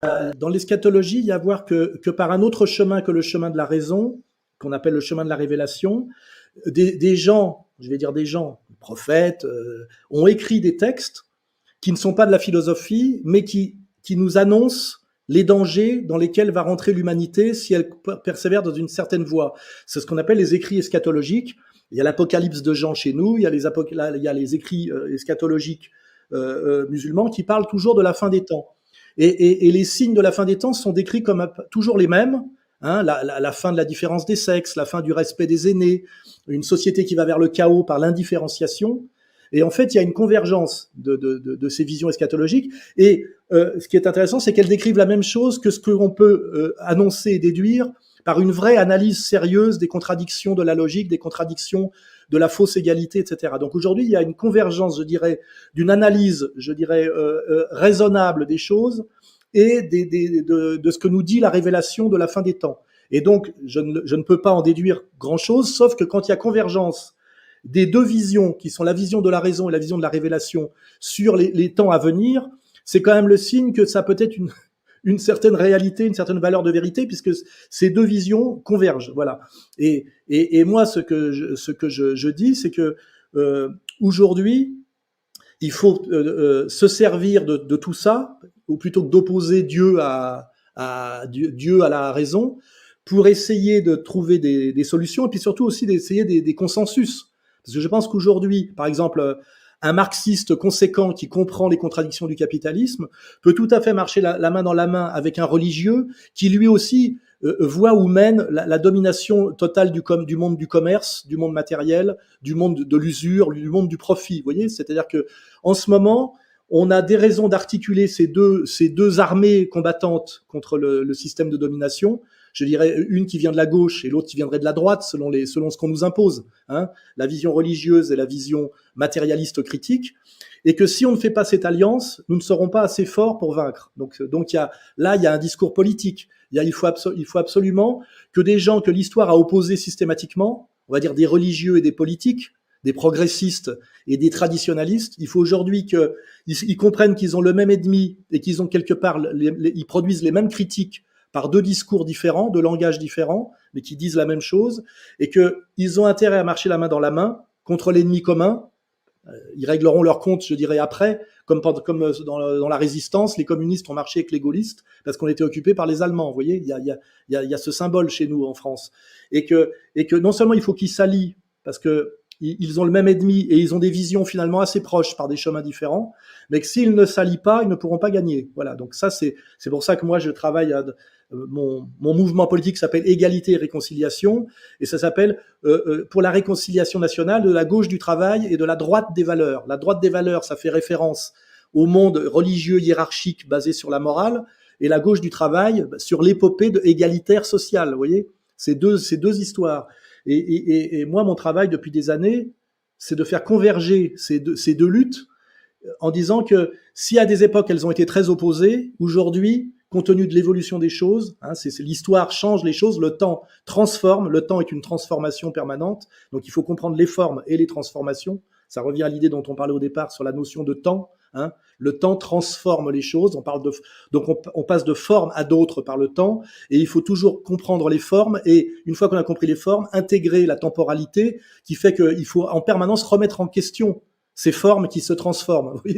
Dans l'eschatologie, il y a à voir que par un autre chemin que le chemin de la raison, qu'on appelle le chemin de la révélation, des gens, je vais dire des gens, prophètes, ont écrit des textes qui ne sont pas de la philosophie, mais qui nous annoncent les dangers dans lesquels va rentrer l'humanité si elle persévère dans une certaine voie. C'est ce qu'on appelle les écrits eschatologiques. Il y a l'Apocalypse de Jean chez nous, il y a les écrits eschatologiques musulmans qui parlent toujours de la fin des temps. Et les signes de la fin des temps sont décrits comme toujours les mêmes, hein, la fin de la différence des sexes, la fin du respect des aînés, une société qui va vers le chaos par l'indifférenciation. Et en fait, il y a une convergence de ces visions eschatologiques. Et ce qui est intéressant, c'est qu'elles décrivent la même chose que ce que l'on peut annoncer et déduire par une vraie analyse sérieuse des contradictions de la logique, des contradictions de la fausse égalité, etc. Donc aujourd'hui, il y a une convergence, je dirais, d'une analyse, je dirais, raisonnable des choses et de ce que nous dit la révélation de la fin des temps. Et donc, je ne peux pas en déduire grand-chose, sauf que quand il y a convergence des deux visions, qui sont la vision de la raison et la vision de la révélation, sur les temps à venir, c'est quand même le signe que ça peut être une certaine réalité, une certaine valeur de vérité, puisque ces deux visions convergent. Voilà. Et moi, ce que je dis, c'est que aujourd'hui, il faut se servir de tout ça, ou plutôt que d'opposer Dieu à la raison, pour essayer de trouver des solutions, et puis surtout aussi d'essayer des consensus. Parce que je pense qu'aujourd'hui, par exemple, un marxiste conséquent qui comprend les contradictions du capitalisme peut tout à fait marcher la main dans la main avec un religieux qui lui aussi voit où mène la domination totale du monde du commerce, du monde matériel, du monde de l'usure, du monde du profit. Vous voyez, c'est-à-dire que en ce moment, on a des raisons d'articuler ces deux armées combattantes contre le système de domination. Je dirais une qui vient de la gauche et l'autre qui viendrait de la droite, selon ce qu'on nous impose, hein, la vision religieuse et la vision matérialiste critique, et que si on ne fait pas cette alliance, nous ne serons pas assez forts pour vaincre. Donc il y a un discours politique. Il faut absolument que des gens que l'histoire a opposés systématiquement, on va dire des religieux et des politiques, des progressistes et des traditionalistes, il faut aujourd'hui qu'ils comprennent qu'ils ont le même ennemi et qu'ils ont quelque part, ils produisent les mêmes critiques par deux discours différents, deux langages différents, mais qui disent la même chose, et qu'ils ont intérêt à marcher la main dans la main contre l'ennemi commun. Ils régleront leur compte, je dirais, après, comme dans la résistance, les communistes ont marché avec les gaullistes parce qu'on était occupés par les Allemands. Vous voyez, il y a ce symbole chez nous en France, et que non seulement il faut qu'ils s'allient parce que ils ont le même ennemi et ils ont des visions finalement assez proches par des chemins différents, mais que s'ils ne s'allient pas, ils ne pourront pas gagner. Voilà. Donc ça, c'est pour ça que moi je travaille mon mouvement politique s'appelle Égalité et Réconciliation, et ça s'appelle pour la réconciliation nationale de la gauche du travail et de la droite des valeurs. La droite des valeurs, ça fait référence au monde religieux hiérarchique basé sur la morale, et la gauche du travail sur l'épopée égalitaire sociale. Vous voyez, ces deux histoires. Et moi, mon travail depuis des années, c'est de faire converger ces deux luttes en disant que si à des époques elles ont été très opposées, aujourd'hui, compte tenu de l'évolution des choses, hein, l'histoire change les choses, le temps transforme, le temps est une transformation permanente, donc il faut comprendre les formes et les transformations. Ça revient à l'idée dont on parlait au départ sur la notion de temps. Hein. Le temps transforme les choses. Donc on passe de formes à d'autres par le temps, et il faut toujours comprendre les formes. Et une fois qu'on a compris les formes, intégrer la temporalité, qui fait qu'il faut en permanence remettre en question ces formes qui se transforment. Vous voyez ?